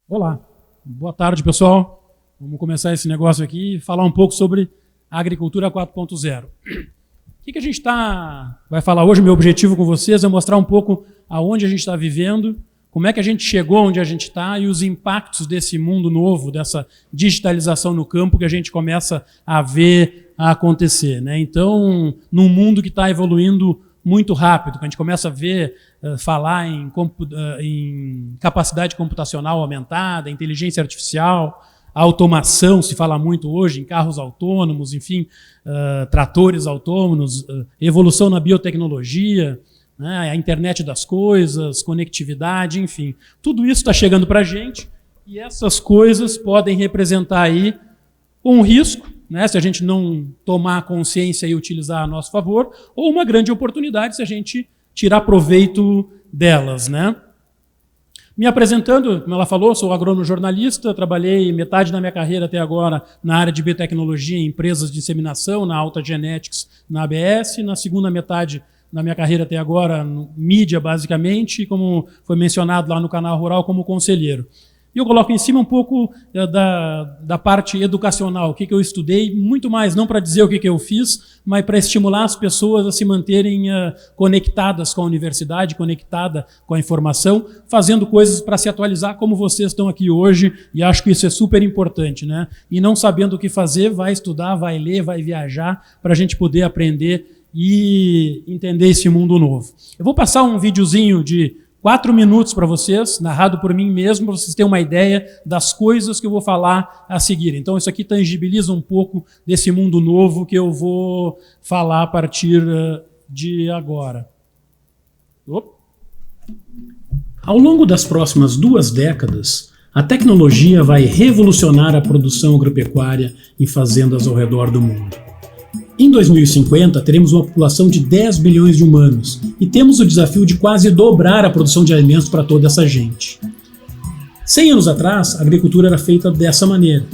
Olá, boa tarde pessoal. Vamos começar esse negócio aqui e falar um pouco sobre a agricultura 4.0. O que a gente vai falar hoje? Meu objetivo com vocês é mostrar um pouco aonde a gente está vivendo, como é que a gente chegou onde a gente está e os impactos desse mundo novo, dessa digitalização no campo que a gente começa a ver a acontecer, né? Então, num mundo que está evoluindo muito rápido, que a gente começa a ver, falar em capacidade computacional aumentada, inteligência artificial, automação, se fala muito hoje em carros autônomos, enfim, tratores autônomos, evolução na biotecnologia, né, a internet das coisas, conectividade, enfim. Tudo isso está chegando para a gente e essas coisas podem representar aí um risco, né, se a gente não tomar consciência e utilizar a nosso favor, ou uma grande oportunidade se a gente tirar proveito delas, né? Me apresentando, como ela falou, sou agrônomo jornalista, trabalhei metade da minha carreira até agora na área de biotecnologia em empresas de inseminação, na Alta Genetics, na ABS, na segunda metade da minha carreira até agora, no mídia, basicamente, como foi mencionado lá no Canal Rural, como conselheiro. E eu coloco em cima um pouco da parte educacional, o que eu estudei, muito mais, não para dizer o que eu fiz, mas para estimular as pessoas a se manterem conectadas com a universidade, conectada com a informação, fazendo coisas para se atualizar, como vocês estão aqui hoje, e acho que isso é super importante, né? E não sabendo o que fazer, vai estudar, vai ler, vai viajar, para a gente poder aprender e entender esse mundo novo. Eu vou passar um videozinho de 4 minutos para vocês, narrado por mim mesmo, para vocês terem uma ideia das coisas que eu vou falar a seguir. Então, isso aqui tangibiliza um pouco desse mundo novo que eu vou falar a partir de agora. Ao longo das próximas 2 décadas, a tecnologia vai revolucionar a produção agropecuária em fazendas ao redor do mundo. Em 2050, teremos uma população de 10 bilhões de humanos e temos o desafio de quase dobrar a produção de alimentos para toda essa gente. 100 anos atrás, a agricultura era feita dessa maneira.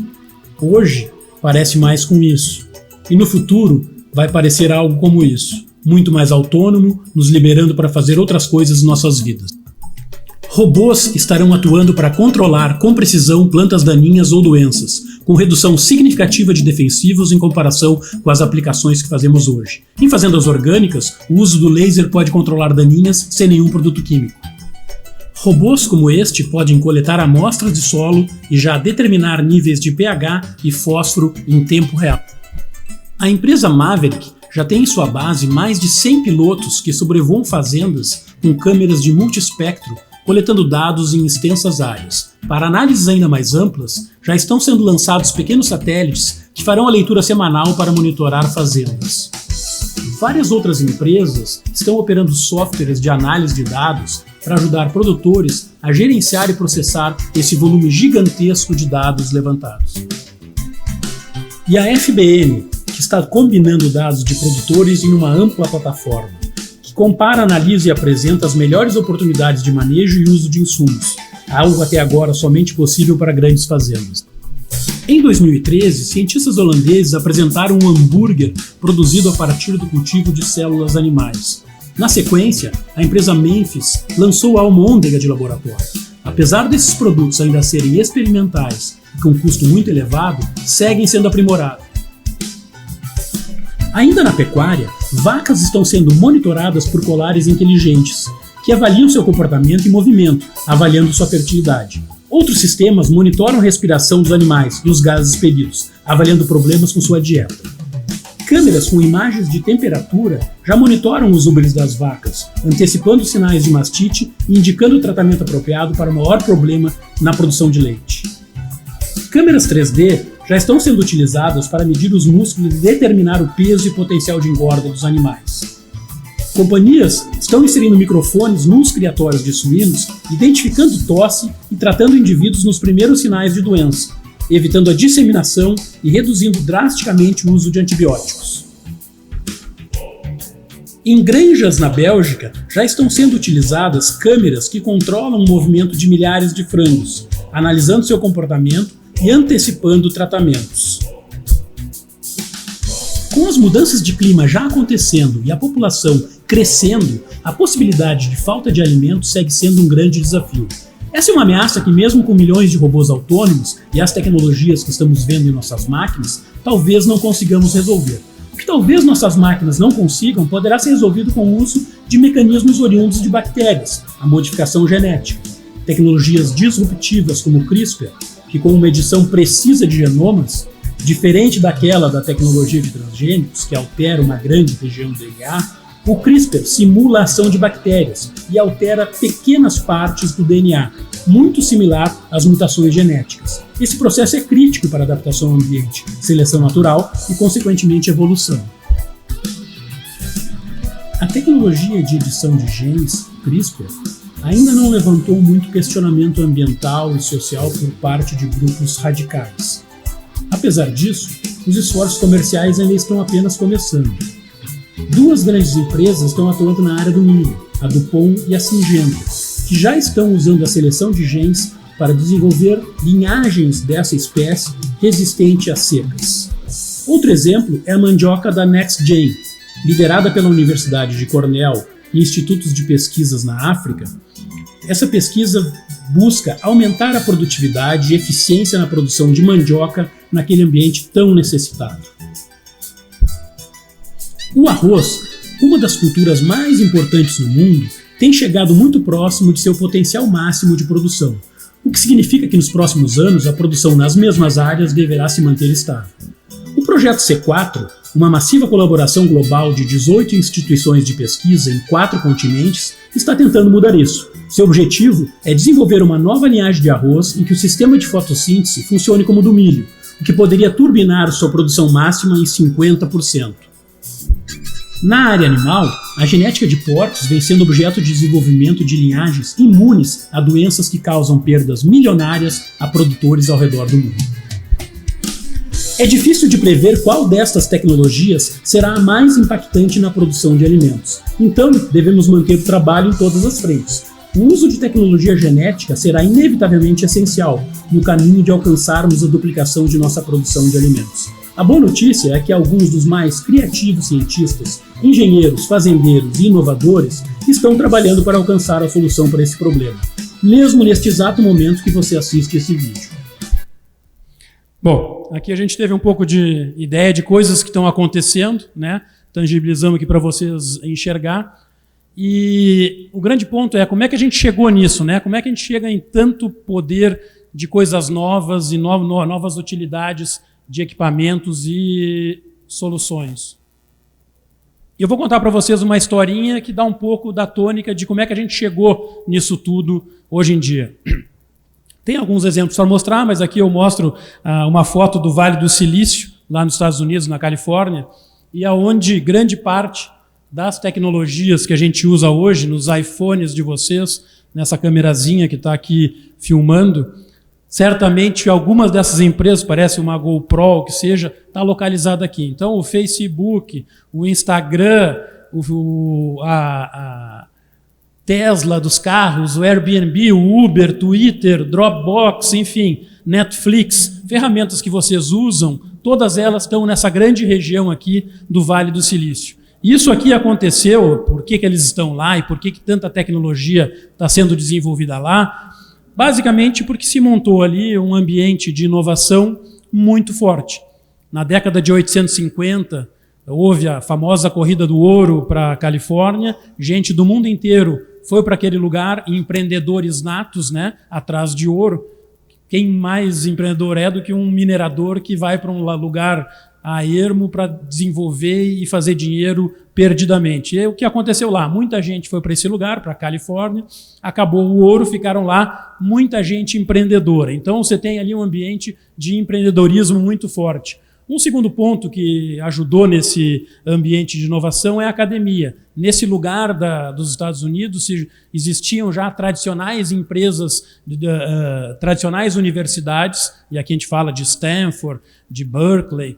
Hoje, parece mais com isso. E no futuro, vai parecer algo como isso. Muito mais autônomo, nos liberando para fazer outras coisas em nossas vidas. Robôs estarão atuando para controlar com precisão plantas daninhas ou doenças, com redução significativa de defensivos em comparação com as aplicações que fazemos hoje. Em fazendas orgânicas, o uso do laser pode controlar daninhas sem nenhum produto químico. Robôs como este podem coletar amostras de solo e já determinar níveis de pH e fósforo em tempo real. A empresa Maverick já tem em sua base mais de 100 pilotos que sobrevoam fazendas com câmeras de multiespectro, coletando dados em extensas áreas. Para análises ainda mais amplas, já estão sendo lançados pequenos satélites que farão a leitura semanal para monitorar fazendas. Várias outras empresas estão operando softwares de análise de dados para ajudar produtores a gerenciar e processar esse volume gigantesco de dados levantados. E a FBN, que está combinando dados de produtores em uma ampla plataforma, compara, analisa e apresenta as melhores oportunidades de manejo e uso de insumos, algo até agora somente possível para grandes fazendas. Em 2013, cientistas holandeses apresentaram um hambúrguer produzido a partir do cultivo de células animais. Na sequência, a empresa Memphis lançou a almôndega de laboratório. Apesar desses produtos ainda serem experimentais e com custo muito elevado, seguem sendo aprimorados. Ainda na pecuária, vacas estão sendo monitoradas por colares inteligentes, que avaliam seu comportamento e movimento, avaliando sua fertilidade. Outros sistemas monitoram a respiração dos animais e os gases expelidos, avaliando problemas com sua dieta. Câmeras com imagens de temperatura já monitoram os úberes das vacas, antecipando sinais de mastite e indicando o tratamento apropriado para o maior problema na produção de leite. Câmeras 3D já estão sendo utilizadas para medir os músculos e determinar o peso e potencial de engorda dos animais. Companhias estão inserindo microfones nos criatórios de suínos, identificando tosse e tratando indivíduos nos primeiros sinais de doença, evitando a disseminação e reduzindo drasticamente o uso de antibióticos. Em granjas na Bélgica, já estão sendo utilizadas câmeras que controlam o movimento de milhares de frangos, analisando seu comportamento e antecipando tratamentos. Com as mudanças de clima já acontecendo e a população crescendo, a possibilidade de falta de alimentos segue sendo um grande desafio. Essa é uma ameaça que, mesmo com milhões de robôs autônomos e as tecnologias que estamos vendo em nossas máquinas, talvez não consigamos resolver. O que talvez nossas máquinas não consigam poderá ser resolvido com o uso de mecanismos oriundos de bactérias, a modificação genética. Tecnologias disruptivas como o CRISPR, que com uma edição precisa de genomas, diferente daquela da tecnologia de transgênicos, que altera uma grande região do DNA, o CRISPR simula a ação de bactérias e altera pequenas partes do DNA, muito similar às mutações genéticas. Esse processo é crítico para a adaptação ao ambiente, seleção natural e, consequentemente, evolução. A tecnologia de edição de genes, CRISPR, ainda não levantou muito questionamento ambiental e social por parte de grupos radicais. Apesar disso, os esforços comerciais ainda estão apenas começando. Duas grandes empresas estão atuando na área do milho, a DuPont e a Syngenta, que já estão usando a seleção de genes para desenvolver linhagens dessa espécie resistente às secas. Outro exemplo é a mandioca da NextGen, liderada pela Universidade de Cornell e institutos de pesquisas na África. Essa pesquisa busca aumentar a produtividade e eficiência na produção de mandioca naquele ambiente tão necessitado. O arroz, uma das culturas mais importantes no mundo, tem chegado muito próximo de seu potencial máximo de produção, o que significa que nos próximos anos a produção nas mesmas áreas deverá se manter estável. O projeto C4, uma massiva colaboração global de 18 instituições de pesquisa em 4 continentes, está tentando mudar isso. Seu objetivo é desenvolver uma nova linhagem de arroz em que o sistema de fotossíntese funcione como o do milho, o que poderia turbinar sua produção máxima em 50%. Na área animal, a genética de porcos vem sendo objeto de desenvolvimento de linhagens imunes a doenças que causam perdas milionárias a produtores ao redor do mundo. É difícil de prever qual destas tecnologias será a mais impactante na produção de alimentos, então devemos manter o trabalho em todas as frentes. O uso de tecnologia genética será inevitavelmente essencial no caminho de alcançarmos a duplicação de nossa produção de alimentos. A boa notícia é que alguns dos mais criativos cientistas, engenheiros, fazendeiros e inovadores estão trabalhando para alcançar a solução para esse problema, mesmo neste exato momento que você assiste esse vídeo. Bom, aqui a gente teve um pouco de ideia de coisas que estão acontecendo, né? Tangibilizamos aqui para vocês enxergar. E o grande ponto é como é que a gente chegou nisso, né? Como é que a gente chega em tanto poder de coisas novas e novas utilidades de equipamentos e soluções. E eu vou contar para vocês uma historinha que dá um pouco da tônica de como é que a gente chegou nisso tudo hoje em dia. Tem alguns exemplos para mostrar, mas aqui eu mostro uma foto do Vale do Silício, lá nos Estados Unidos, na Califórnia, e aonde grande parte das tecnologias que a gente usa hoje, nos iPhones de vocês, nessa câmerazinha que está aqui filmando, certamente algumas dessas empresas, parece uma GoPro, o que seja, está localizada aqui. Então o Facebook, o Instagram, a Tesla dos carros, o Airbnb, o Uber, Twitter, Dropbox, enfim, Netflix, ferramentas que vocês usam, todas elas estão nessa grande região aqui do Vale do Silício. Isso aqui aconteceu, por que eles estão lá e por que tanta tecnologia está sendo desenvolvida lá? Basicamente porque se montou ali um ambiente de inovação muito forte. Na década de 1850, houve a famosa corrida do ouro para a Califórnia, gente do mundo inteiro foi para aquele lugar, empreendedores natos, né, atrás de ouro. Quem mais empreendedor é do que um minerador que vai para um lugar a ermo para desenvolver e fazer dinheiro perdidamente? E o que aconteceu lá? Muita gente foi para esse lugar, para a Califórnia, acabou o ouro, ficaram lá muita gente empreendedora. Então você tem ali um ambiente de empreendedorismo muito forte. Um segundo ponto que ajudou nesse ambiente de inovação é a academia. Nesse lugar dos Estados Unidos existiam já tradicionais empresas, tradicionais universidades, e aqui a gente fala de Stanford, de Berkeley,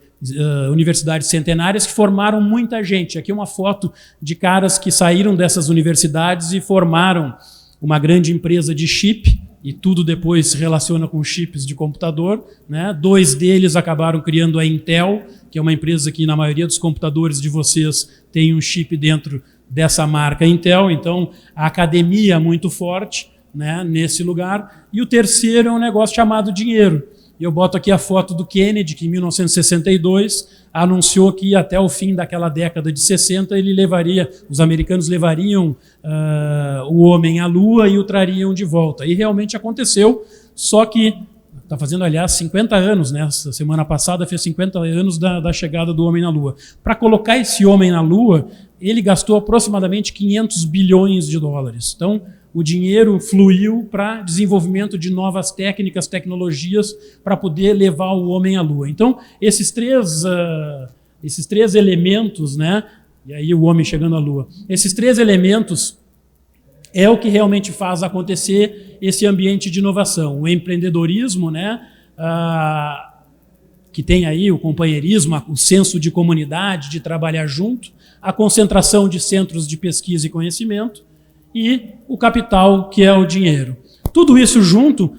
universidades centenárias que formaram muita gente. Aqui uma foto de caras que saíram dessas universidades e formaram uma grande empresa de chip, e tudo depois se relaciona com chips de computador, né? 2 deles acabaram criando a Intel, que é uma empresa que na maioria dos computadores de vocês tem um chip dentro dessa marca Intel. Então a academia muito forte, né, nesse lugar. E o terceiro é um negócio chamado dinheiro. Eu boto aqui a foto do Kennedy, que em 1962 anunciou que até o fim daquela década de 60 os americanos levariam o homem à Lua e o trariam de volta. E realmente aconteceu, só que está fazendo, aliás, 50 anos, né? Essa semana passada fez 50 anos da chegada do homem na Lua. Para colocar esse homem na Lua, ele gastou aproximadamente 500 bilhões de dólares. Então, o dinheiro fluiu para desenvolvimento de novas técnicas, tecnologias, para poder levar o homem à Lua. Então, esses três elementos, né? E aí o homem chegando à Lua, esses três elementos é o que realmente faz acontecer esse ambiente de inovação. O empreendedorismo, né? Que tem aí o companheirismo, o senso de comunidade, de trabalhar junto, a concentração de centros de pesquisa e conhecimento, e o capital, que é o dinheiro. Tudo isso junto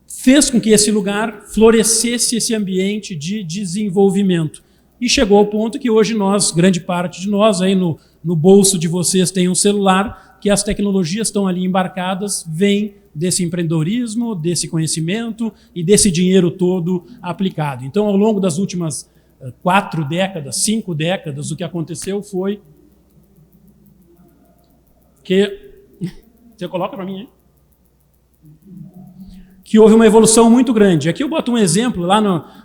fez com que esse lugar florescesse esse ambiente de desenvolvimento. E chegou ao ponto que hoje nós, grande parte de nós, aí no bolso de vocês tem um celular, que as tecnologias estão ali embarcadas, vêm desse empreendedorismo, desse conhecimento e desse dinheiro todo aplicado. Então, ao longo das últimas 4 décadas, 5 décadas, o que aconteceu foi que... Você coloca para mim, hein? Que houve uma evolução muito grande. Aqui eu boto um exemplo, lá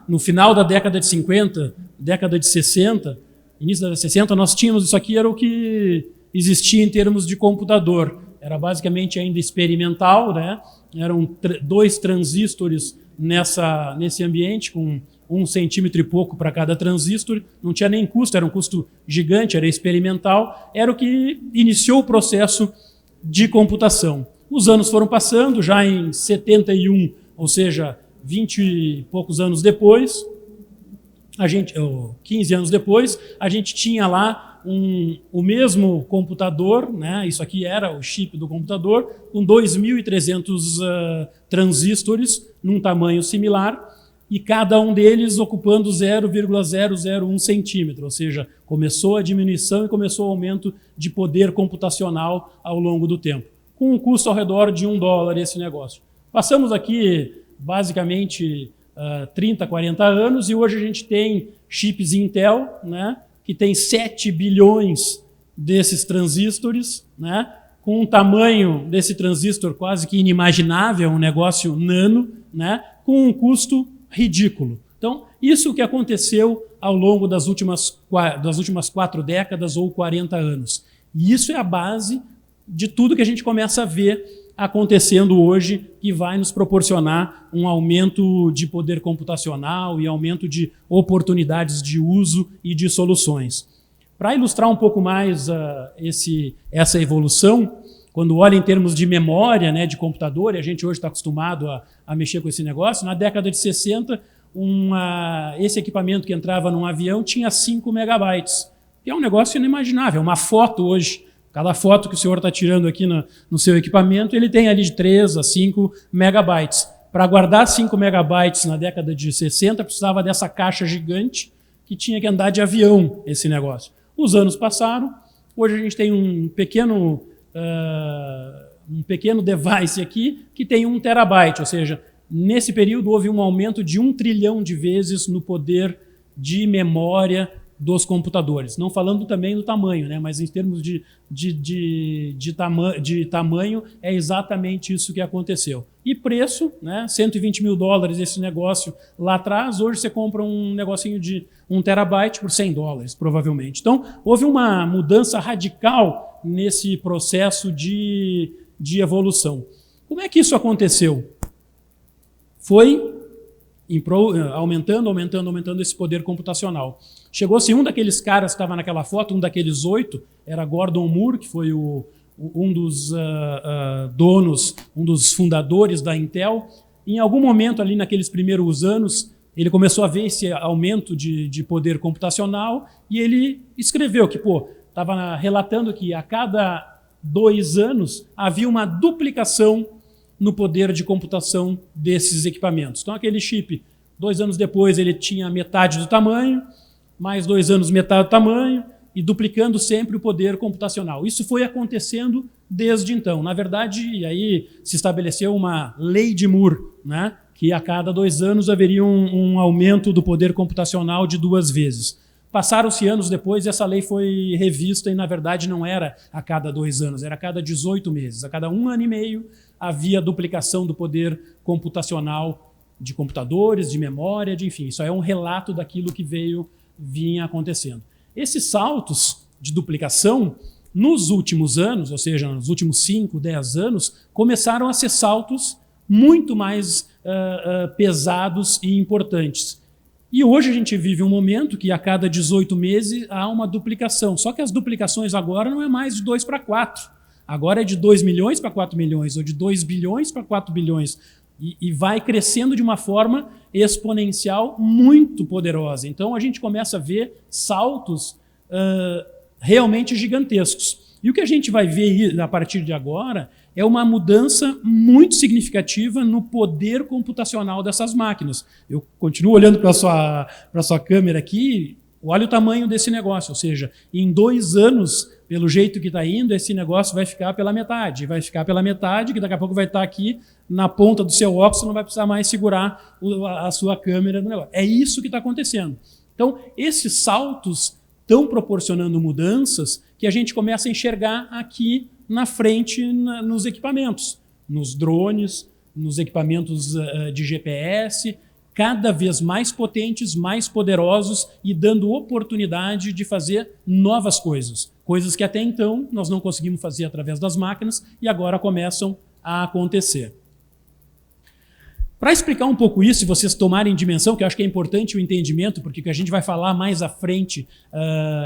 no final da década de 50, década de 60, início da 60, nós tínhamos, isso aqui era o que existia em termos de computador. Era basicamente ainda experimental, né? Eram 2 transistores nesse ambiente, com 1 centímetro e pouco para cada transistor, não tinha nem custo, era um custo gigante, era experimental, era o que iniciou o processo de computação. Os anos foram passando, já em 71, ou seja, 20 e poucos anos depois, 15 anos depois, a gente tinha lá o mesmo computador, né? Isso aqui era o chip do computador, com 2.300 transistores, num tamanho similar, e cada um deles ocupando 0,001 centímetro, ou seja, começou a diminuição e começou o aumento de poder computacional ao longo do tempo, com um custo ao redor de $1 esse negócio. Passamos aqui, basicamente, 30, 40 anos, e hoje a gente tem chips Intel, né, que tem 7 bilhões desses transistores, né, com um tamanho desse transistor quase que inimaginável, um negócio nano, né, com um custo ridículo. Então, isso que aconteceu ao longo das últimas 4 décadas ou 40 anos. E isso é a base de tudo que a gente começa a ver acontecendo hoje, que vai nos proporcionar um aumento de poder computacional e aumento de oportunidades de uso e de soluções. Para ilustrar um pouco mais essa evolução, quando olha em termos de memória, né, de computador, e a gente hoje está acostumado a mexer com esse negócio, na década de 60, esse equipamento que entrava num avião tinha 5 megabytes, que é um negócio inimaginável. Uma foto hoje, cada foto que o senhor está tirando aqui no seu equipamento, ele tem ali de 3 a 5 megabytes. Para guardar 5 megabytes na década de 60, precisava dessa caixa gigante que tinha que andar de avião, esse negócio. Os anos passaram, hoje a gente tem um pequeno device aqui que tem 1 terabyte, ou seja, nesse período houve um aumento de 1 trilhão de vezes no poder de memória dos computadores. Não falando também do tamanho, né? Mas em termos de tamanho, é exatamente isso que aconteceu. E preço, né? $120 mil esse negócio lá atrás, hoje você compra um negocinho de 1 terabyte por $100, provavelmente. Então, houve uma mudança radical nesse processo de evolução. Como é que isso aconteceu? Foi aumentando esse poder computacional. Chegou-se um daqueles caras que estava naquela foto, um daqueles 8, era Gordon Moore, que foi um dos donos, um dos fundadores da Intel. Em algum momento ali naqueles primeiros anos, ele começou a ver esse aumento de poder computacional e ele escreveu que, estava relatando que a cada 2 anos havia uma duplicação no poder de computação desses equipamentos. Então, aquele chip, 2 anos depois, ele tinha metade do tamanho, mais 2 anos, metade do tamanho, e duplicando sempre o poder computacional. Isso foi acontecendo desde então. Na verdade, aí se estabeleceu uma lei de Moore, né, que a cada 2 anos haveria um aumento do poder computacional de 2 vezes. Passaram-se anos depois e essa lei foi revista e, na verdade, não era a cada 2 anos, era a cada 18 meses. A cada 1 ano e meio havia duplicação do poder computacional de computadores, de memória, enfim. Isso é um relato daquilo que vinha acontecendo. Esses saltos de duplicação, nos últimos anos, ou seja, nos últimos 5, 10 anos, começaram a ser saltos muito mais pesados e importantes. E hoje a gente vive um momento que a cada 18 meses há uma duplicação. Só que as duplicações agora não é mais de 2 para 4. Agora é de 2 milhões para 4 milhões, ou de 2 bilhões para 4 bilhões. E vai crescendo de uma forma exponencial muito poderosa. Então a gente começa a ver saltos realmente gigantescos. E o que a gente vai ver a partir de agora é uma mudança muito significativa no poder computacional dessas máquinas. Eu continuo olhando para a sua câmera aqui, olha o tamanho desse negócio, ou seja, em 2 anos, pelo jeito que está indo, esse negócio vai ficar pela metade. Vai ficar pela metade, que daqui a pouco vai estar aqui na ponta do seu óculos, você não vai precisar mais segurar a sua câmera no negócio. É isso que está acontecendo. Então, esses saltos estão proporcionando mudanças que a gente começa a enxergar aqui na frente nos equipamentos, nos drones, nos equipamentos de GPS, cada vez mais potentes, mais poderosos e dando oportunidade de fazer novas coisas. Coisas que até então nós não conseguimos fazer através das máquinas e agora começam a acontecer. Para explicar um pouco isso, e vocês tomarem dimensão, que eu acho que é importante o entendimento, porque o que a gente vai falar mais à frente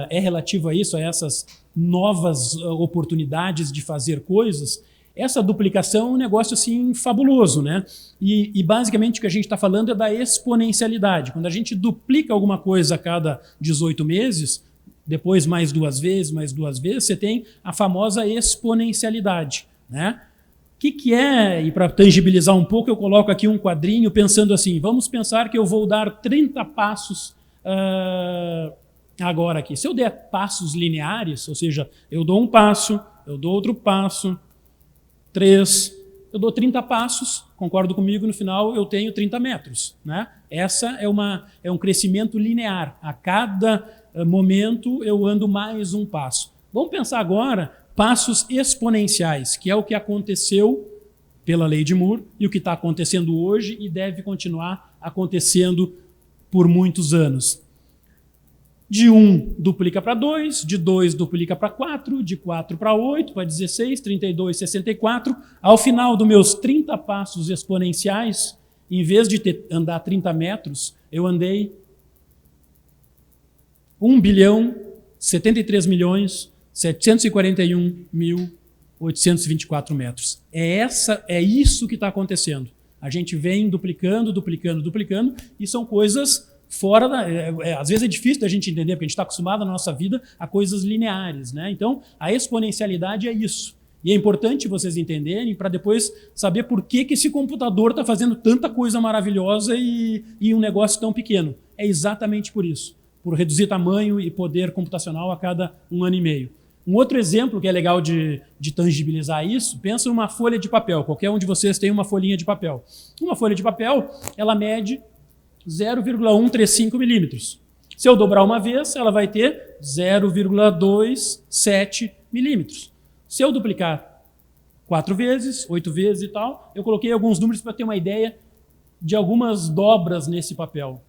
é relativo a isso, a essas novas oportunidades de fazer coisas, essa duplicação é um negócio assim fabuloso, né? E basicamente o que a gente está falando é da exponencialidade. Quando a gente duplica alguma coisa a cada 18 meses, depois mais 2 vezes, você tem a famosa exponencialidade, né? O que é, e para tangibilizar um pouco, eu coloco aqui um quadrinho pensando assim, vamos pensar que eu vou dar 30 passos agora aqui. Se eu der passos lineares, ou seja, eu dou um passo, eu dou outro passo, 3, eu dou 30 passos, concordo comigo, no final eu tenho 30 metros. Né? Essa é um crescimento linear. A cada momento eu ando mais um passo. Vamos pensar agora passos exponenciais, que é o que aconteceu pela lei de Moore e o que está acontecendo hoje e deve continuar acontecendo por muitos anos. De 1 duplica para 2, de 2 duplica para 4, de 4 para 8, para 16, 32, 64. Ao final dos meus 30 passos exponenciais, em vez de andar 30 metros, eu andei 1.073.741.824 metros. É isso que está acontecendo. A gente vem duplicando, e são coisas fora da... às vezes é difícil da gente entender, porque a gente está acostumado na nossa vida a coisas lineares, né? Então, a exponencialidade é isso. E é importante vocês entenderem para depois saber por que esse computador está fazendo tanta coisa maravilhosa e um negócio tão pequeno. É exatamente por isso. Por reduzir tamanho e poder computacional a cada 1 ano e meio. Um outro exemplo que é legal de tangibilizar isso, pensa numa folha de papel. Qualquer um de vocês tem uma folhinha de papel. Uma folha de papel, ela mede 0,135 milímetros. Se eu dobrar uma vez, ela vai ter 0,27 milímetros. Se eu duplicar 4 vezes, 8 vezes e tal, eu coloquei alguns números para ter uma ideia de algumas dobras nesse papel.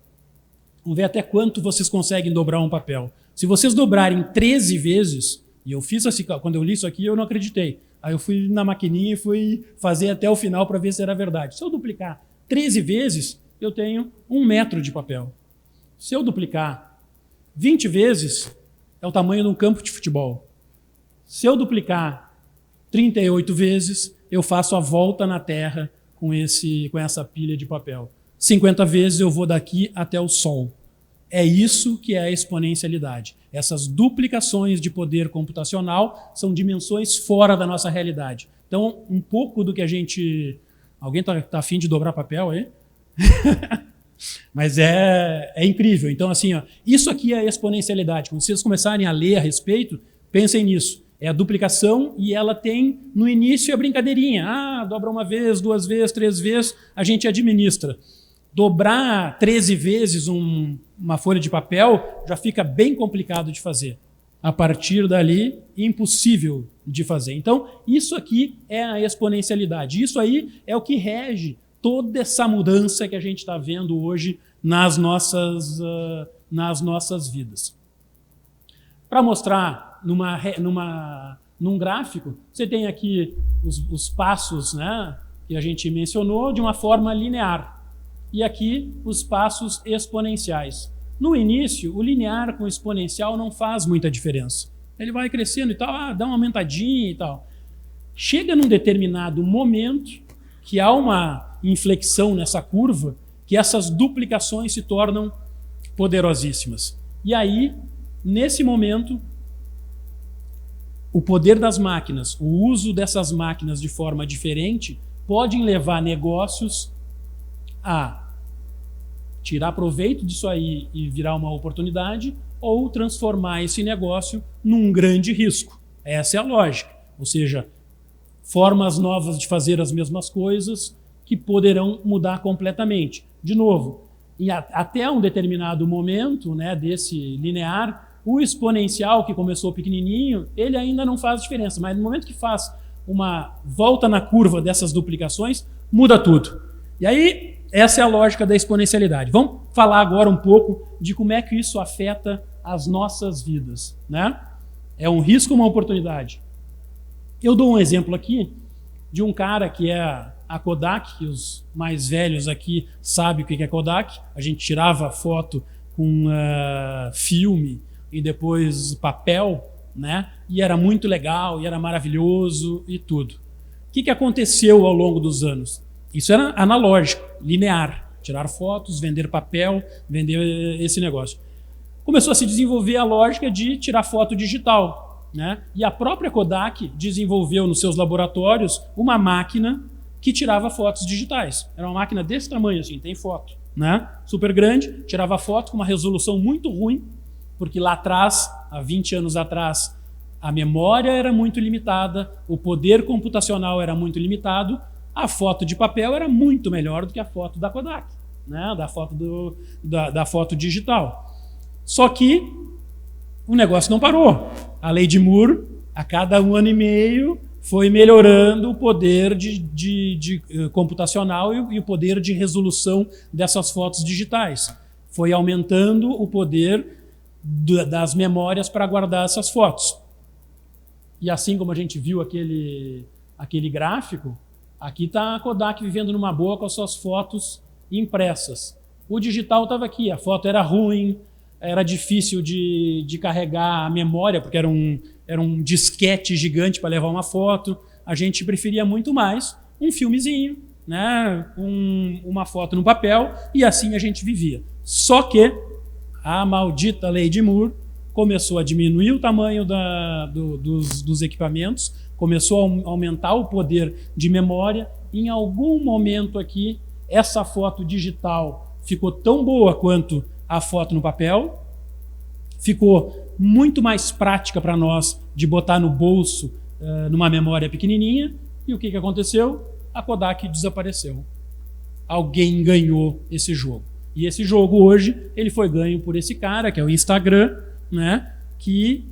Vamos ver até quanto vocês conseguem dobrar um papel. Se vocês dobrarem 13 vezes, e eu fiz assim, quando eu li isso aqui, eu não acreditei. Aí eu fui na maquininha e fui fazer até o final para ver se era verdade. Se eu duplicar 13 vezes, eu tenho 1 metro de papel. Se eu duplicar 20 vezes, é o tamanho de um campo de futebol. Se eu duplicar 38 vezes, eu faço a volta na Terra com essa pilha de papel. 50 vezes eu vou daqui até o Sol. É isso que é a exponencialidade. Essas duplicações de poder computacional são dimensões fora da nossa realidade. Então, um pouco do que a gente... Alguém está afim de dobrar papel aí? Mas é incrível. Então, assim, ó, isso aqui é a exponencialidade. Quando vocês começarem a ler a respeito, pensem nisso. É a duplicação e ela tem, no início, a brincadeirinha. Dobra uma vez, 2 vezes, 3 vezes, a gente administra. Dobrar 13 vezes uma folha de papel já fica bem complicado de fazer. A partir dali, impossível de fazer. Então, isso aqui é a exponencialidade. Isso aí é o que rege toda essa mudança que a gente está vendo hoje nas nossas vidas. Para mostrar num gráfico, você tem aqui os passos, né, que a gente mencionou de uma forma linear. E aqui os passos exponenciais. No início, o linear com o exponencial não faz muita diferença. Ele vai crescendo e tal, dá uma aumentadinha e tal. Chega num determinado momento que há uma inflexão nessa curva, que essas duplicações se tornam poderosíssimas. E aí, nesse momento, o poder das máquinas, o uso dessas máquinas de forma diferente, podem levar negócios a tirar proveito disso aí e virar uma oportunidade, ou transformar esse negócio num grande risco. Essa é a lógica. Ou seja, formas novas de fazer as mesmas coisas que poderão mudar completamente. De novo, até um determinado momento, né, desse linear, o exponencial, que começou pequenininho, ele ainda não faz diferença, mas no momento que faz uma volta na curva dessas duplicações, muda tudo. E aí, essa é a lógica da exponencialidade. Vamos falar agora um pouco de como é que isso afeta as nossas vidas, né? É um risco ou uma oportunidade? Eu dou um exemplo aqui de um cara que é a Kodak, que os mais velhos aqui sabem o que é Kodak. A gente tirava foto com filme e depois papel, né? E era muito legal, e era maravilhoso e tudo. O que aconteceu ao longo dos anos? Isso era analógico, linear. Tirar fotos, vender papel, vender esse negócio. Começou a se desenvolver a lógica de tirar foto digital, né? E a própria Kodak desenvolveu nos seus laboratórios uma máquina que tirava fotos digitais. Era uma máquina desse tamanho, assim, tem foto, né? Super grande, tirava foto com uma resolução muito ruim, porque lá atrás, há 20 anos atrás, a memória era muito limitada, o poder computacional era muito limitado, a foto de papel era muito melhor do que a foto da Kodak, né? Da foto digital. Só que o negócio não parou. A lei de Moore, a cada 1 ano e meio, foi melhorando o poder de computacional e o poder de resolução dessas fotos digitais. Foi aumentando o poder das memórias para guardar essas fotos. E assim como a gente viu aquele gráfico, aqui está a Kodak vivendo numa boa com as suas fotos impressas. O digital estava aqui, a foto era ruim, era difícil de carregar a memória, porque era um disquete gigante para levar uma foto. A gente preferia muito mais um filmezinho, né? Uma foto no papel, e assim a gente vivia. Só que a maldita lei de Moore começou a diminuir o tamanho dos equipamentos, começou a aumentar o poder de memória. Em algum momento aqui, essa foto digital ficou tão boa quanto a foto no papel, ficou muito mais prática para nós de botar no bolso, numa memória pequenininha, e o que aconteceu? A Kodak desapareceu. Alguém ganhou esse jogo. E esse jogo hoje, ele foi ganho por esse cara, que é o Instagram, né? Que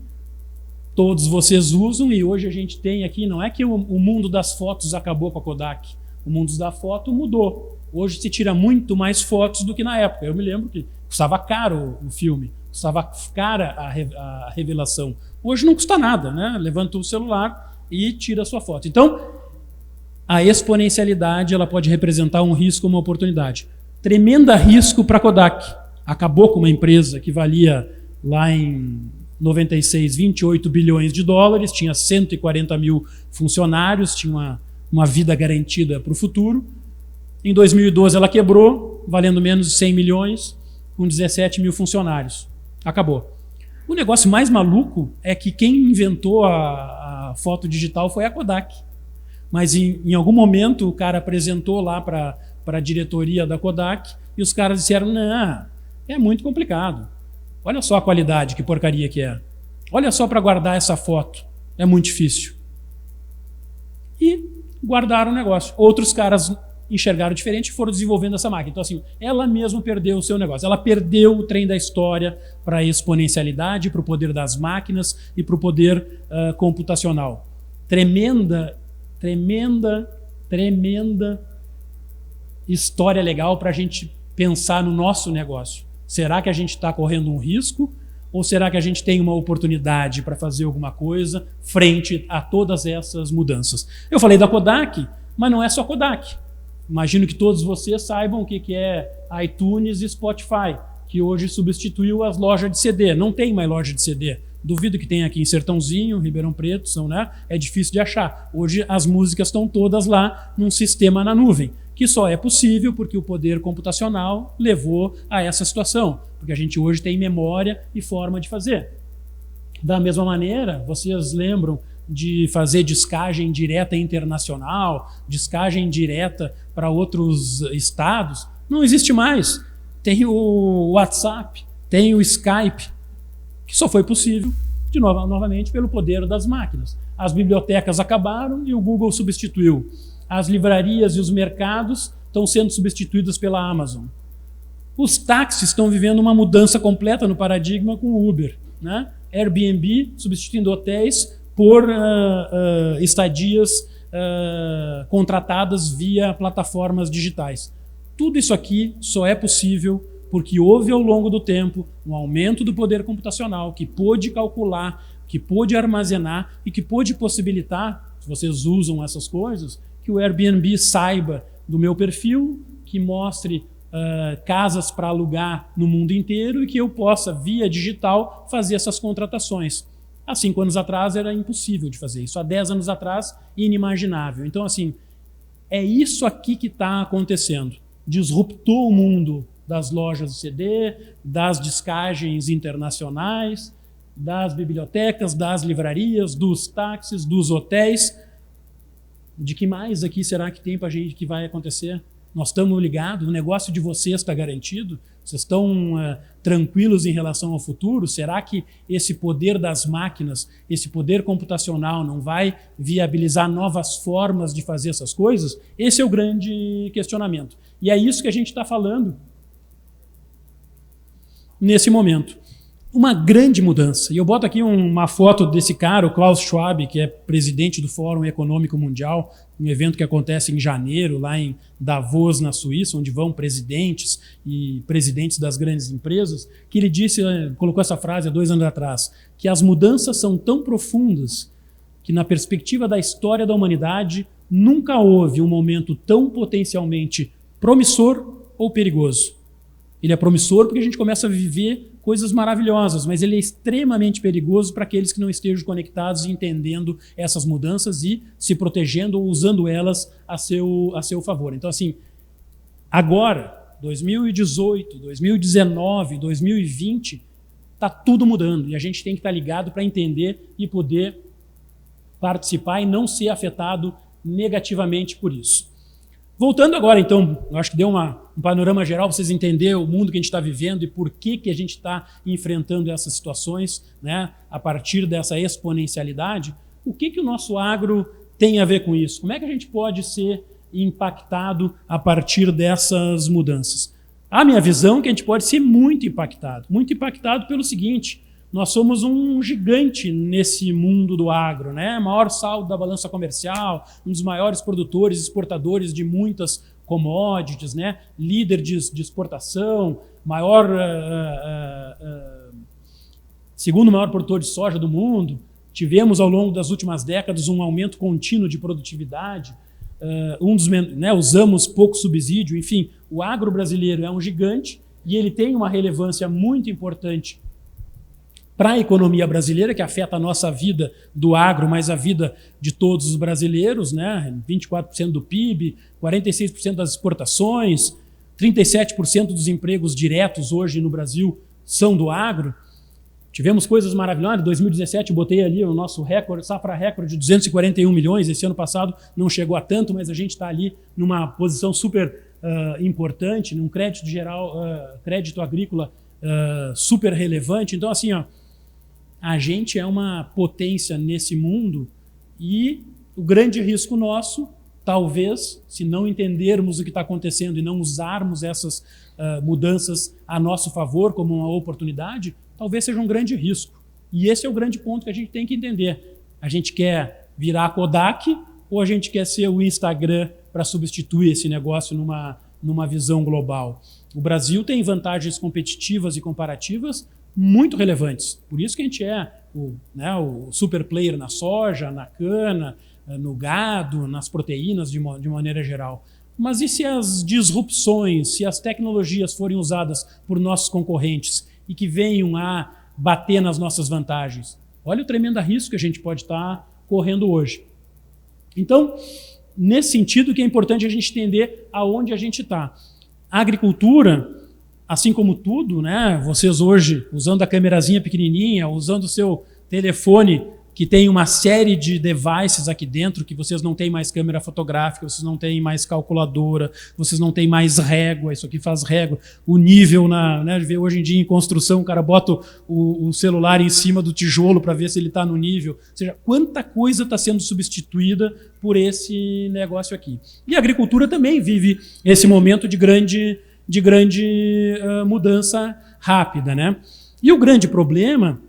todos vocês usam, e hoje a gente tem aqui, não é que o mundo das fotos acabou com a Kodak, o mundo da foto mudou. Hoje se tira muito mais fotos do que na época. Eu me lembro que custava caro o filme, custava cara a revelação. Hoje não custa nada, né? Levanta o celular e tira a sua foto. Então, a exponencialidade, ela pode representar um risco ou uma oportunidade. Tremenda risco para a Kodak. Acabou com uma empresa que valia lá em 96, 28 bilhões de dólares, tinha 140 mil funcionários, tinha uma vida garantida para o futuro. Em 2012 ela quebrou, valendo menos de 100 milhões, com 17 mil funcionários. Acabou. O negócio mais maluco é que quem inventou a foto digital foi a Kodak. Mas em algum momento o cara apresentou lá para para a diretoria da Kodak e os caras disseram, não, é muito complicado. Olha só a qualidade, que porcaria que é. Olha só para guardar essa foto, é muito difícil. E guardaram o negócio. Outros caras enxergaram diferente e foram desenvolvendo essa máquina. Então, assim, ela mesma perdeu o seu negócio. Ela perdeu o trem da história para a exponencialidade, para o poder das máquinas e para o poder computacional. Tremenda história legal para a gente pensar no nosso negócio. Será que a gente está correndo um risco ou será que a gente tem uma oportunidade para fazer alguma coisa frente a todas essas mudanças? Eu falei da Kodak, mas não é só Kodak. Imagino que todos vocês saibam o que é iTunes e Spotify, que hoje substituiu as lojas de CD. Não tem mais loja de CD. Duvido que tenha aqui em Sertãozinho, Ribeirão Preto, né? É difícil de achar. Hoje as músicas estão todas lá num sistema na nuvem, que só é possível porque o poder computacional levou a essa situação, porque a gente hoje tem memória e forma de fazer. Da mesma maneira, vocês lembram de fazer discagem direta internacional, discagem direta para outros estados? Não existe mais. Tem o WhatsApp, tem o Skype, que só foi possível, novamente, pelo poder das máquinas. As bibliotecas acabaram e o Google substituiu. As livrarias e os mercados estão sendo substituídos pela Amazon. Os táxis estão vivendo uma mudança completa no paradigma com o Uber, né? Airbnb substituindo hotéis por estadias contratadas via plataformas digitais. Tudo isso aqui só é possível porque houve ao longo do tempo um aumento do poder computacional que pôde calcular, que pôde armazenar e que pôde possibilitar, se vocês usam essas coisas, que o Airbnb saiba do meu perfil, que mostre casas para alugar no mundo inteiro e que eu possa, via digital, fazer essas contratações. Há 5 anos atrás era impossível de fazer isso. Há 10 anos atrás, inimaginável. Então, assim, é isso aqui que está acontecendo. Disruptou o mundo das lojas de CD, das discagens internacionais, das bibliotecas, das livrarias, dos táxis, dos hotéis. De que mais aqui será que tem para a gente que vai acontecer? Nós estamos ligados, o negócio de vocês está garantido? Vocês estão tranquilos em relação ao futuro? Será que esse poder das máquinas, esse poder computacional não vai viabilizar novas formas de fazer essas coisas? Esse é o grande questionamento. E é isso que a gente está falando nesse momento. Uma grande mudança. E eu boto aqui uma foto desse cara, o Klaus Schwab, que é presidente do Fórum Econômico Mundial, um evento que acontece em janeiro, lá em Davos, na Suíça, onde vão presidentes e presidentes das grandes empresas, que ele disse, colocou essa frase há 2 anos atrás, que as mudanças são tão profundas que, na perspectiva da história da humanidade, nunca houve um momento tão potencialmente promissor ou perigoso. Ele é promissor porque a gente começa a viver coisas maravilhosas, mas ele é extremamente perigoso para aqueles que não estejam conectados e entendendo essas mudanças e se protegendo ou usando elas a seu favor. Então, assim, agora, 2018, 2019, 2020, está tudo mudando e a gente tem que estar ligado para entender e poder participar e não ser afetado negativamente por isso. Voltando agora, então, eu acho que deu um panorama geral para vocês entenderem o mundo que a gente está vivendo e por que a gente está enfrentando essas situações, né, a partir dessa exponencialidade. O que o nosso agro tem a ver com isso? Como é que a gente pode ser impactado a partir dessas mudanças? A minha visão é que a gente pode ser muito impactado pelo seguinte: nós somos um gigante nesse mundo do agro, né? Maior saldo da balança comercial, um dos maiores produtores e exportadores de muitas commodities, né? Líder de exportação, segundo maior produtor de soja do mundo. Tivemos ao longo das últimas décadas um aumento contínuo de produtividade, usamos pouco subsídio, enfim, o agro brasileiro é um gigante e ele tem uma relevância muito importante para a economia brasileira, que afeta a nossa vida do agro, mas a vida de todos os brasileiros, né? 24% do PIB, 46% das exportações, 37% dos empregos diretos hoje no Brasil são do agro. Tivemos coisas maravilhosas. Em 2017 eu botei ali o nosso recorde, safra recorde de 241 milhões. Esse ano passado não chegou a tanto, mas a gente está ali numa posição super importante, num crédito geral, crédito agrícola super relevante. Então, assim, ó, a gente é uma potência nesse mundo e o grande risco nosso, talvez, se não entendermos o que está acontecendo e não usarmos essas mudanças a nosso favor como uma oportunidade, talvez seja um grande risco. E esse é o grande ponto que a gente tem que entender. A gente quer virar a Kodak ou a gente quer ser o Instagram para substituir esse negócio numa visão global? O Brasil tem vantagens competitivas e comparativas muito relevantes. Por isso que a gente é o super player na soja, na cana, no gado, nas proteínas de maneira geral. Mas e se as disrupções, se as tecnologias forem usadas por nossos concorrentes e que venham a bater nas nossas vantagens? Olha o tremendo risco que a gente pode estar correndo hoje. Então, nesse sentido que é importante a gente entender aonde a gente está. A agricultura, assim como tudo, né, vocês hoje, usando a câmerazinha pequenininha, usando o seu telefone, que tem uma série de devices aqui dentro, que vocês não têm mais câmera fotográfica, vocês não têm mais calculadora, vocês não têm mais régua, isso aqui faz régua. O nível, né, hoje em dia em construção, o cara bota o celular em cima do tijolo para ver se ele está no nível. Ou seja, quanta coisa está sendo substituída por esse negócio aqui. E a agricultura também vive esse momento de grande mudança rápida, né? E o grande problema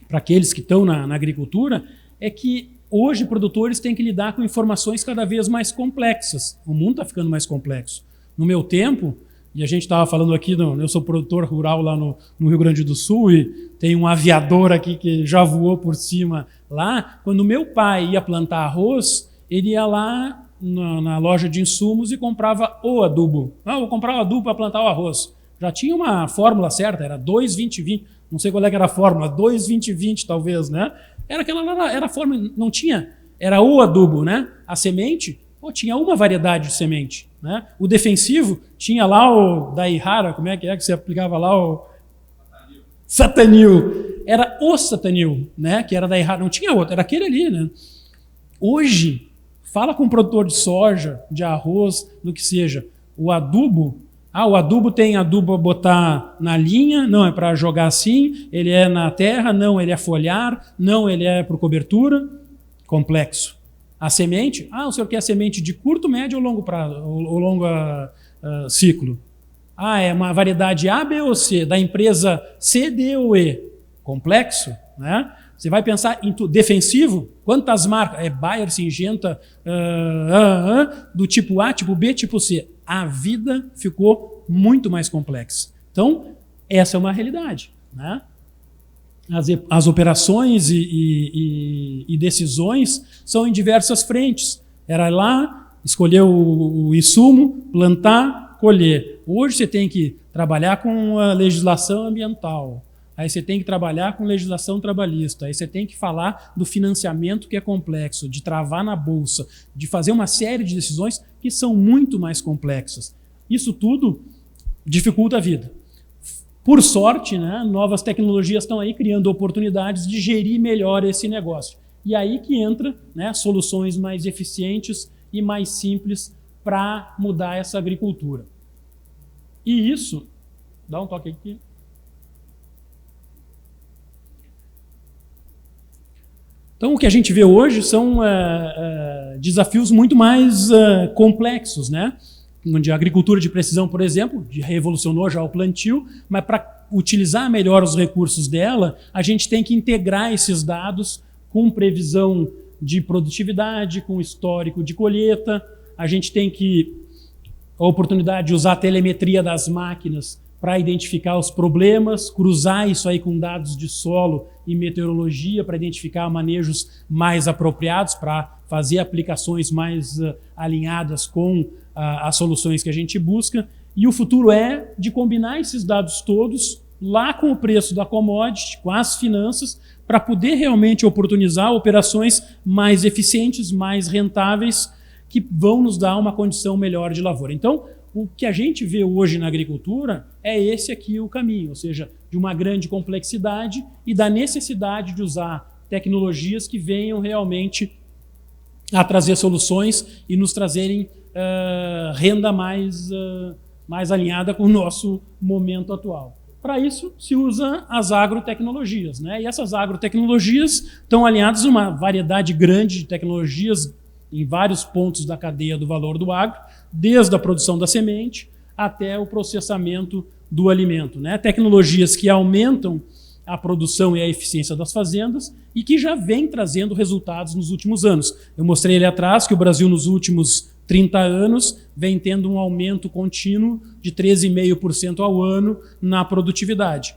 para aqueles que estão na agricultura, é que hoje produtores têm que lidar com informações cada vez mais complexas. O mundo está ficando mais complexo. No meu tempo, e a gente estava falando aqui, eu sou produtor rural lá no Rio Grande do Sul, e tem um aviador aqui que já voou por cima lá. Quando meu pai ia plantar arroz, ele ia lá na loja de insumos e comprava o adubo. Vou comprar o adubo para plantar o arroz. Já tinha uma fórmula certa, era 2-20-20. Não sei qual é que era a fórmula, 2-20-20 talvez, né? Era a fórmula, não tinha, era o adubo, né? A semente, tinha uma variedade de semente, né? O defensivo tinha lá o Daihara, como é que você aplicava lá o Satanil. Era o Satanil, né? Que era Daihara, não tinha outro, era aquele ali, né? Hoje, fala com um produtor de soja, de arroz, do que seja, o adubo. O adubo tem adubo a botar na linha, não, é para jogar assim, ele é na terra, não, ele é foliar, não, ele é para cobertura. Complexo. A semente, o senhor quer semente de curto, médio ou longo prazo, ou longo ciclo? É uma variedade A, B ou C, da empresa C, D ou E. Complexo, né? Você vai pensar em defensivo, quantas marcas? Bayer, Syngenta, do tipo A, tipo B, tipo C. A vida ficou muito mais complexa. Então, essa é uma realidade, né? As operações e decisões são em diversas frentes. Era lá, escolher o insumo, plantar, colher. Hoje você tem que trabalhar com a legislação ambiental. Aí você tem que trabalhar com legislação trabalhista, aí você tem que falar do financiamento que é complexo, de travar na bolsa, de fazer uma série de decisões que são muito mais complexas. Isso tudo dificulta a vida. Por sorte, né, novas tecnologias estão aí criando oportunidades de gerir melhor esse negócio. E aí que entra, né, soluções mais eficientes e mais simples para mudar essa agricultura. E isso, dá um toque aqui. Então, o que a gente vê hoje são desafios muito mais complexos, né? Onde a agricultura de precisão, por exemplo, revolucionou já o plantio, mas para utilizar melhor os recursos dela, a gente tem que integrar esses dados com previsão de produtividade, com histórico de colheita. A gente tem a oportunidade de usar a telemetria das máquinas para identificar os problemas, cruzar isso aí com dados de solo e meteorologia para identificar manejos mais apropriados, para fazer aplicações mais alinhadas com as soluções que a gente busca. E o futuro é de combinar esses dados todos lá com o preço da commodity, com as finanças, para poder realmente oportunizar operações mais eficientes, mais rentáveis, que vão nos dar uma condição melhor de lavoura. Então, o que a gente vê hoje na agricultura é esse aqui o caminho, ou seja, de uma grande complexidade e da necessidade de usar tecnologias que venham realmente a trazer soluções e nos trazerem renda mais alinhada com o nosso momento atual. Para isso, se usa as agrotecnologias, né? E essas agrotecnologias estão alinhadas a uma variedade grande de tecnologias em vários pontos da cadeia do valor do agro, desde a produção da semente até o processamento do alimento, né? Tecnologias que aumentam a produção e a eficiência das fazendas e que já vem trazendo resultados nos últimos anos. Eu mostrei ali atrás que o Brasil, nos últimos 30 anos, vem tendo um aumento contínuo de 13,5% ao ano na produtividade.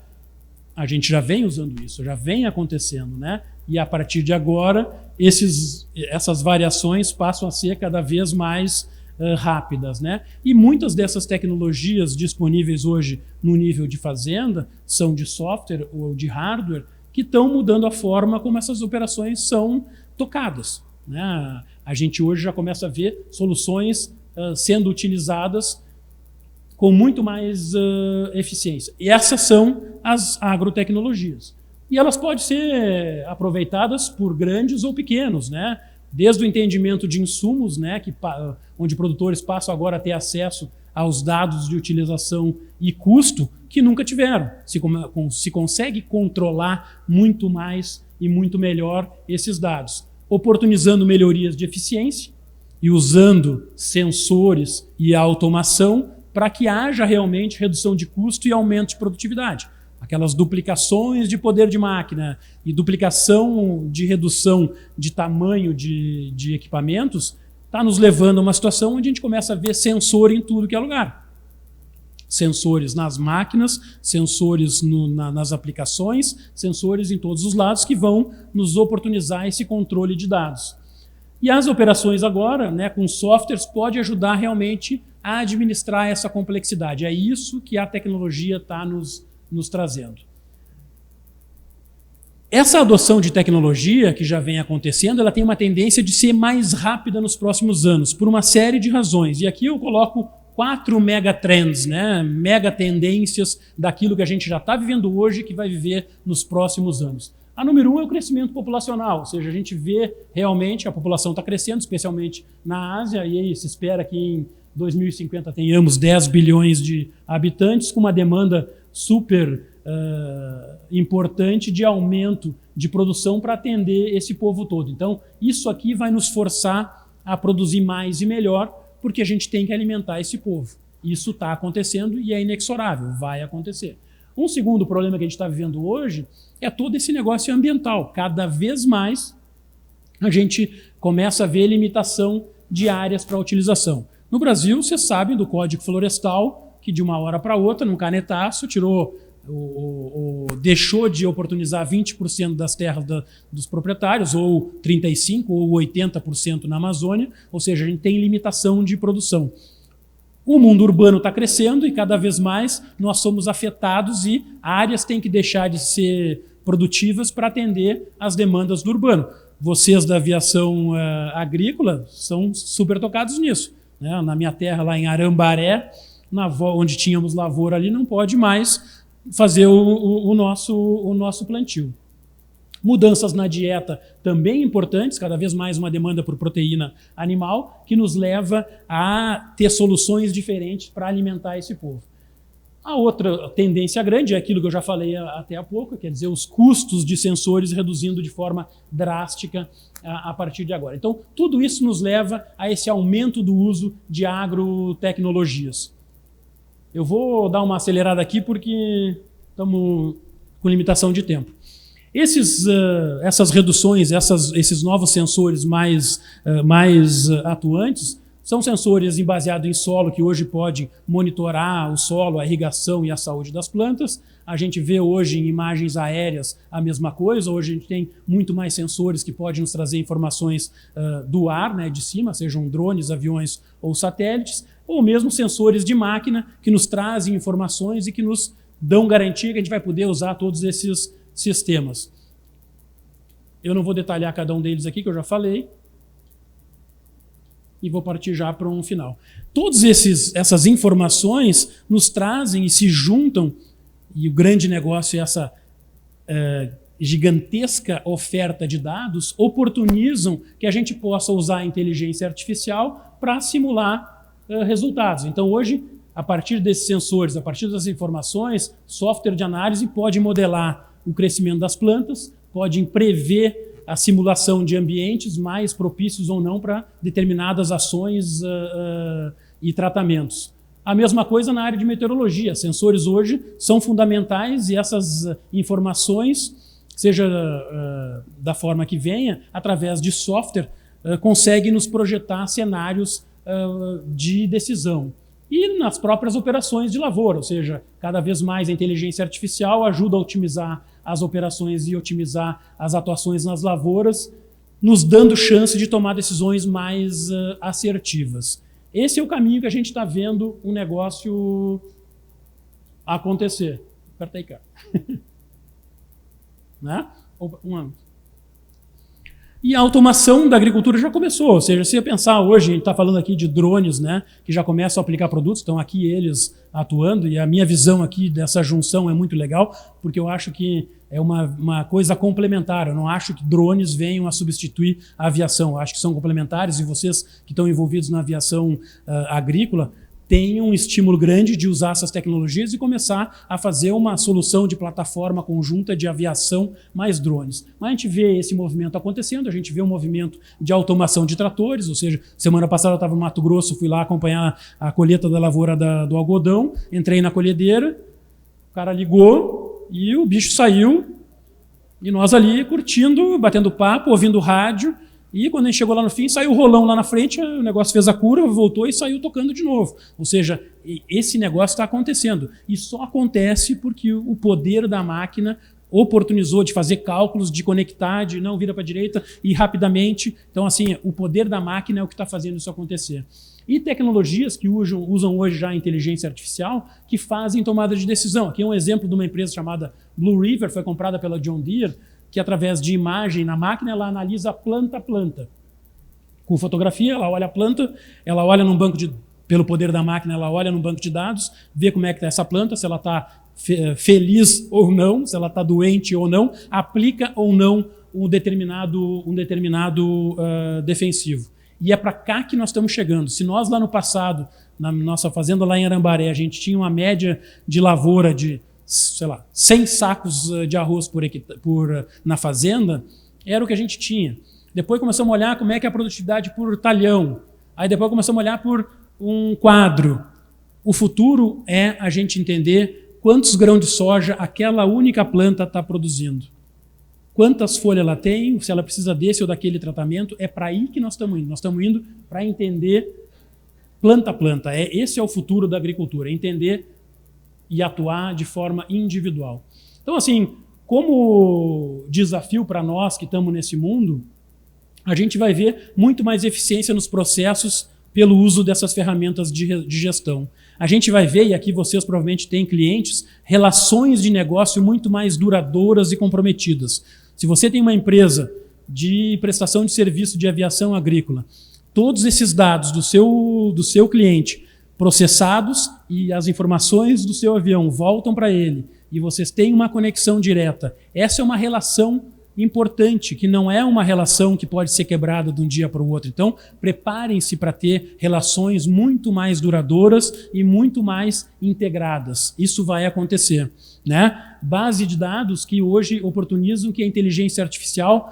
A gente já vem usando isso, já vem acontecendo, né? E a partir de agora, essas variações passam a ser cada vez mais rápidas, né? E muitas dessas tecnologias disponíveis hoje no nível de fazenda são de software ou de hardware que estão mudando a forma como essas operações são tocadas, né? A gente hoje já começa a ver soluções sendo utilizadas com muito mais eficiência. E essas são as agrotecnologias. E elas podem ser aproveitadas por grandes ou pequenos, né? Desde o entendimento de insumos, né, onde produtores passam agora a ter acesso aos dados de utilização e custo que nunca tiveram. Se consegue controlar muito mais e muito melhor esses dados, oportunizando melhorias de eficiência e usando sensores e automação para que haja realmente redução de custo e aumento de produtividade. Aquelas duplicações de poder de máquina e duplicação de redução de tamanho de equipamentos está nos levando a uma situação onde a gente começa a ver sensor em tudo que é lugar. Sensores nas máquinas, sensores nas aplicações, sensores em todos os lados que vão nos oportunizar esse controle de dados. E as operações agora, né, com softwares, pode ajudar realmente a administrar essa complexidade. É isso que a tecnologia está nos trazendo. Essa adoção de tecnologia que já vem acontecendo, ela tem uma tendência de ser mais rápida nos próximos anos, por uma série de razões. E aqui eu coloco 4 megatrends, né? Mega tendências daquilo que a gente já está vivendo hoje e que vai viver nos próximos anos. A número 1 é o crescimento populacional, ou seja, a gente vê realmente a população está crescendo, especialmente na Ásia, e aí se espera que em 2050 tenhamos 10 bilhões de habitantes, com uma demanda super importante de aumento de produção para atender esse povo todo. Então, isso aqui vai nos forçar a produzir mais e melhor, porque a gente tem que alimentar esse povo. Isso está acontecendo e é inexorável, vai acontecer. Um segundo problema que a gente está vivendo hoje é todo esse negócio ambiental. Cada vez mais a gente começa a ver limitação de áreas para utilização. No Brasil, vocês sabem do Código Florestal, que de uma hora para outra, num canetaço, deixou de oportunizar 20% das terras dos proprietários, ou 35% ou 80% na Amazônia, ou seja, a gente tem limitação de produção. O mundo urbano está crescendo e cada vez mais nós somos afetados e áreas têm que deixar de ser produtivas para atender às demandas do urbano. Vocês da aviação agrícola são super tocados nisso, né? Na minha terra, lá em Arambaré, onde tínhamos lavoura ali, não pode mais fazer o nosso plantio. Mudanças na dieta também importantes, cada vez mais uma demanda por proteína animal, que nos leva a ter soluções diferentes para alimentar esse povo. A outra tendência grande é aquilo que eu já falei até há pouco, quer dizer, os custos de sensores reduzindo de forma drástica a partir de agora. Então, tudo isso nos leva a esse aumento do uso de agrotecnologias. Eu vou dar uma acelerada aqui porque estamos com limitação de tempo. Essas reduções, esses novos sensores mais atuantes, são sensores baseados em solo que hoje pode monitorar o solo, a irrigação e a saúde das plantas. A gente vê hoje em imagens aéreas a mesma coisa. Hoje a gente tem muito mais sensores que podem nos trazer informações do ar, né, de cima, sejam drones, aviões ou satélites, ou mesmo sensores de máquina que nos trazem informações e que nos dão garantia que a gente vai poder usar todos esses sistemas. Eu não vou detalhar cada um deles aqui, que eu já falei, e vou partir já para um final. Todas essas informações nos trazem e se juntam, e o grande negócio é gigantesca oferta de dados oportunizam que a gente possa usar a inteligência artificial para simular resultados. Então, hoje, a partir desses sensores, a partir das informações, software de análise pode modelar o crescimento das plantas, pode prever a simulação de ambientes mais propícios ou não para determinadas ações e tratamentos. A mesma coisa na área de meteorologia. Sensores hoje são fundamentais e essas informações, seja da forma que venha, através de software, conseguem nos projetar cenários de decisão. E nas próprias operações de lavoura, ou seja, cada vez mais a inteligência artificial ajuda a otimizar as operações e otimizar as atuações nas lavouras, nos dando chance de tomar decisões mais assertivas. Esse é o caminho que a gente está vendo um negócio acontecer. Aperta aí, cara. Né? E a automação da agricultura já começou, ou seja, se eu pensar hoje, a gente está falando aqui de drones, né, que já começam a aplicar produtos, estão aqui eles atuando, e a minha visão aqui dessa junção é muito legal, porque eu acho que é uma coisa complementar, eu não acho que drones venham a substituir a aviação, eu acho que são complementares, e vocês que estão envolvidos na aviação agrícola, tem um estímulo grande de usar essas tecnologias e começar a fazer uma solução de plataforma conjunta de aviação mais drones. Mas a gente vê esse movimento acontecendo, a gente vê um movimento de automação de tratores, ou seja, semana passada eu estava no Mato Grosso, fui lá acompanhar a colheita da lavoura do algodão, entrei na colhedeira, o cara ligou e o bicho saiu, e nós ali curtindo, batendo papo, ouvindo rádio. E quando a gente chegou lá no fim, saiu o rolão lá na frente, o negócio fez a curva, voltou e saiu tocando de novo. Ou seja, esse negócio está acontecendo. E só acontece porque o poder da máquina oportunizou de fazer cálculos, de conectar, de não vira para a direita e rapidamente. Então, assim, o poder da máquina é o que está fazendo isso acontecer. E tecnologias que usam hoje já a inteligência artificial que fazem tomada de decisão. Aqui é um exemplo de uma empresa chamada Blue River, foi comprada pela John Deere, que através de imagem na máquina, ela analisa planta a planta. Com fotografia, ela olha a planta, ela olha num banco de... Pelo poder da máquina, ela olha num banco de dados, vê como é que está essa planta, se ela está feliz ou não, se ela está doente ou não, aplica ou não um determinado defensivo. E é para cá que nós estamos chegando. Se nós lá no passado, na nossa fazenda lá em Arambaré, a gente tinha uma média de lavoura de, sei lá, 100 sacos de arroz na fazenda, era o que a gente tinha. Depois começamos a olhar como é que é a produtividade por talhão. Aí depois começamos a olhar por um quadro. O futuro é a gente entender quantos grãos de soja aquela única planta está produzindo. Quantas folhas ela tem, se ela precisa desse ou daquele tratamento, é para aí que nós estamos indo. Nós estamos indo para entender planta a planta. Esse é o futuro da agricultura, entender e atuar de forma individual. Então, assim, como desafio para nós que estamos nesse mundo, a gente vai ver muito mais eficiência nos processos pelo uso dessas ferramentas de gestão. A gente vai ver, e aqui vocês provavelmente têm clientes, relações de negócio muito mais duradouras e comprometidas. Se você tem uma empresa de prestação de serviço de aviação agrícola, todos esses dados do seu cliente processados e as informações do seu avião voltam para ele e vocês têm uma conexão direta, essa é uma relação importante, que não é uma relação que pode ser quebrada de um dia para o outro. Então, preparem-se para ter relações muito mais duradouras e muito mais integradas. Isso vai acontecer, né? Base de dados que hoje oportunizam que a inteligência artificial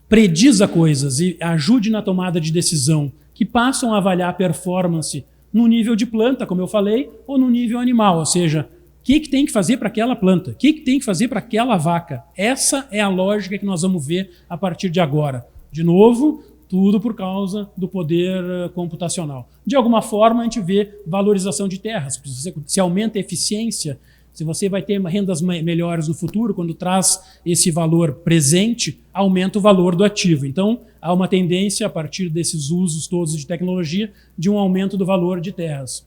prediza coisas e ajude na tomada de decisão, que passam a avaliar a performance no nível de planta, como eu falei, ou no nível animal, ou seja, o que tem que fazer para aquela planta? O que tem que fazer para aquela vaca? Essa é a lógica que nós vamos ver a partir de agora. De novo, tudo por causa do poder computacional. De alguma forma, a gente vê valorização de terras. Se aumenta a eficiência, se você vai ter rendas melhores no futuro, quando traz esse valor presente, aumenta o valor do ativo. Então, há uma tendência, a partir desses usos todos de tecnologia, de um aumento do valor de terras.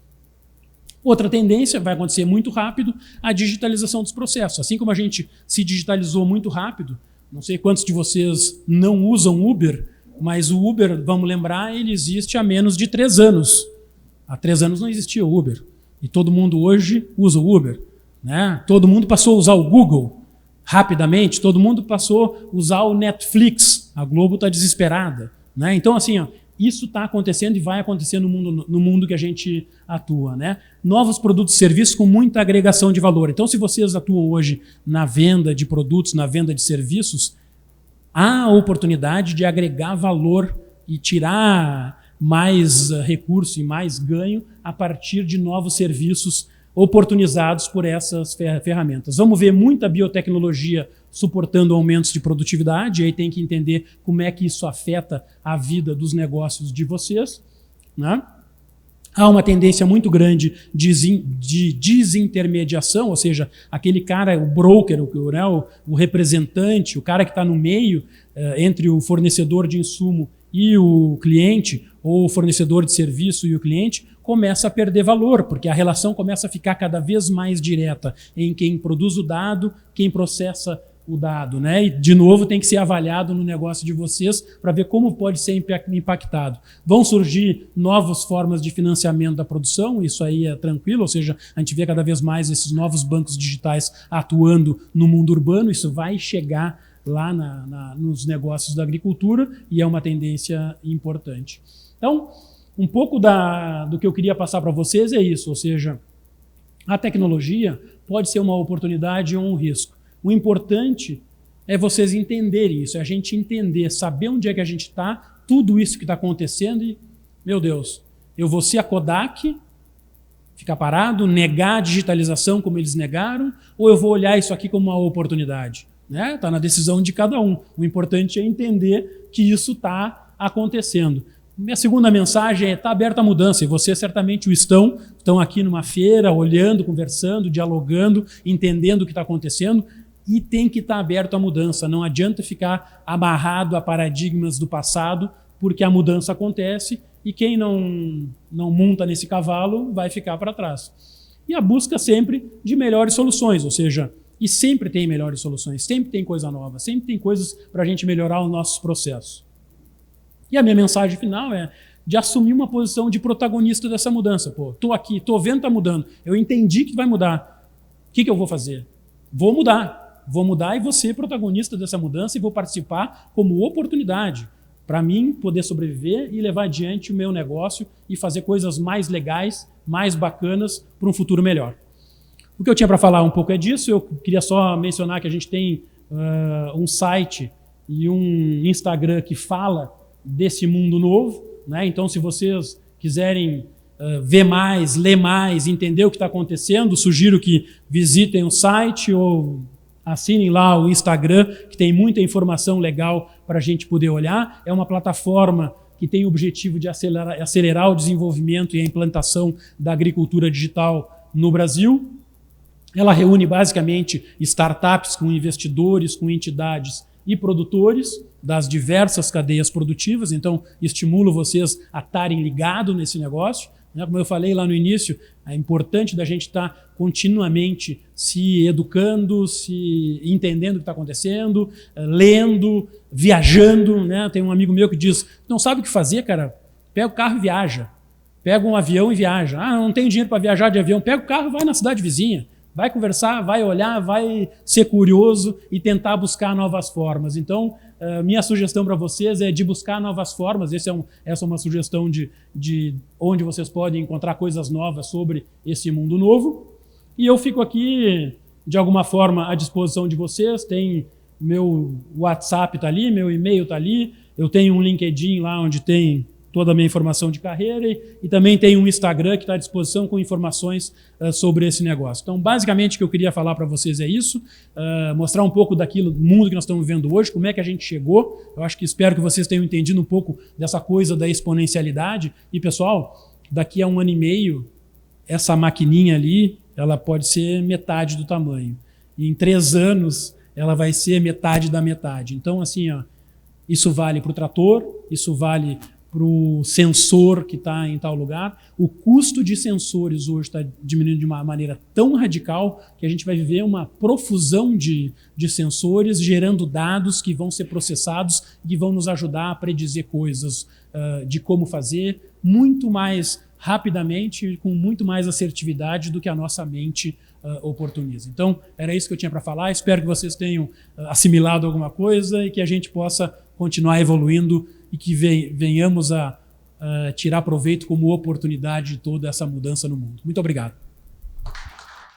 Outra tendência, vai acontecer muito rápido, a digitalização dos processos. Assim como a gente se digitalizou muito rápido, não sei quantos de vocês não usam Uber, mas o Uber, vamos lembrar, ele existe há menos de 3 anos. Há 3 anos não existia o Uber. E todo mundo hoje usa o Uber, né? Todo mundo passou a usar o Google. rapidamente, todo mundo passou a usar o Netflix. A Globo está desesperada, né? Então, assim, ó, isso está acontecendo e vai acontecer no mundo que a gente atua, né? Novos produtos e serviços com muita agregação de valor. Então, se vocês atuam hoje na venda de produtos, na venda de serviços, há a oportunidade de agregar valor e tirar mais recurso e mais ganho a partir de novos serviços oportunizados por essas ferramentas. Vamos ver muita biotecnologia suportando aumentos de produtividade, e aí tem que entender como é que isso afeta a vida dos negócios de vocês, né? Há uma tendência muito grande de desintermediação, ou seja, aquele cara, o broker, o representante, o cara que está no meio entre o fornecedor de insumo e o cliente, ou o fornecedor de serviço e o cliente, começa a perder valor, porque a relação começa a ficar cada vez mais direta em quem produz o dado, quem processa o dado, né? E, de novo, tem que ser avaliado no negócio de vocês para ver como pode ser impactado. Vão surgir novas formas de financiamento da produção, isso aí é tranquilo, ou seja, a gente vê cada vez mais esses novos bancos digitais atuando no mundo urbano, isso vai chegar lá nos negócios da agricultura e é uma tendência importante. Então, um pouco do que eu queria passar para vocês é isso, ou seja, a tecnologia pode ser uma oportunidade ou um risco. O importante é vocês entenderem isso, é a gente entender, saber onde é que a gente está, tudo isso que está acontecendo e, meu Deus, eu vou ser a Kodak, ficar parado, negar a digitalização como eles negaram, ou eu vou olhar isso aqui como uma oportunidade? Né? Está na decisão de cada um. O importante é entender que isso está acontecendo. Minha segunda mensagem é: está aberta a mudança, e vocês certamente o estão aqui numa feira, olhando, conversando, dialogando, entendendo o que está acontecendo, e tem que estar aberto à mudança. Não adianta ficar amarrado a paradigmas do passado, porque a mudança acontece e quem não monta nesse cavalo vai ficar para trás. E a busca sempre de melhores soluções, ou seja, e sempre tem melhores soluções, sempre tem coisa nova, sempre tem coisas para a gente melhorar os nossos processos. E a minha mensagem final é de assumir uma posição de protagonista dessa mudança. Pô, estou aqui, estou vendo que está mudando, eu entendi que vai mudar. O que eu vou fazer? Vou mudar e vou ser protagonista dessa mudança e vou participar como oportunidade para mim poder sobreviver e levar adiante o meu negócio e fazer coisas mais legais, mais bacanas para um futuro melhor. O que eu tinha para falar um pouco é disso. Eu queria só mencionar que a gente tem um site e um Instagram que fala desse mundo novo, né? Então, se vocês quiserem ver mais, ler mais, entender o que está acontecendo, sugiro que visitem o site ou assinem lá o Instagram, que tem muita informação legal para a gente poder olhar. É uma plataforma que tem o objetivo de acelerar o desenvolvimento e a implantação da agricultura digital no Brasil. Ela reúne basicamente startups com investidores, com entidades e produtores das diversas cadeias produtivas. Então, estimulo vocês a estarem ligados nesse negócio. Como eu falei lá no início, é importante da gente estar continuamente se educando, se entendendo o que está acontecendo, lendo, viajando, né? Tem um amigo meu que diz: não sabe o que fazer, cara? Pega o carro e viaja. Pega um avião e viaja. Ah, não tenho dinheiro para viajar de avião. Pega o carro e vai na cidade vizinha. Vai conversar, vai olhar, vai ser curioso e tentar buscar novas formas. Então, minha sugestão para vocês é de buscar novas formas. Essa é uma sugestão de onde vocês podem encontrar coisas novas sobre esse mundo novo. E eu fico aqui, de alguma forma, à disposição de vocês. Tem meu WhatsApp está ali, meu e-mail está ali. Eu tenho um LinkedIn lá onde tem toda a minha informação de carreira e também tem um Instagram que está à disposição com informações sobre esse negócio. Então, basicamente, o que eu queria falar para vocês é isso, mostrar um pouco daquilo, do mundo que nós estamos vivendo hoje, como é que a gente chegou. Eu acho que espero que vocês tenham entendido um pouco dessa coisa da exponencialidade. E, pessoal, daqui a 1 ano e meio, essa maquininha ali, ela pode ser metade do tamanho. E em 3 anos, ela vai ser metade da metade. Então, assim, ó, isso vale para o trator, isso vale para o sensor que está em tal lugar. O custo de sensores hoje está diminuindo de uma maneira tão radical que a gente vai viver uma profusão de sensores gerando dados que vão ser processados e vão nos ajudar a predizer coisas de como fazer muito mais rapidamente e com muito mais assertividade do que a nossa mente oportuniza. Então, era isso que eu tinha para falar. Espero que vocês tenham assimilado alguma coisa e que a gente possa continuar evoluindo e que venhamos a tirar proveito como oportunidade de toda essa mudança no mundo. Muito obrigado.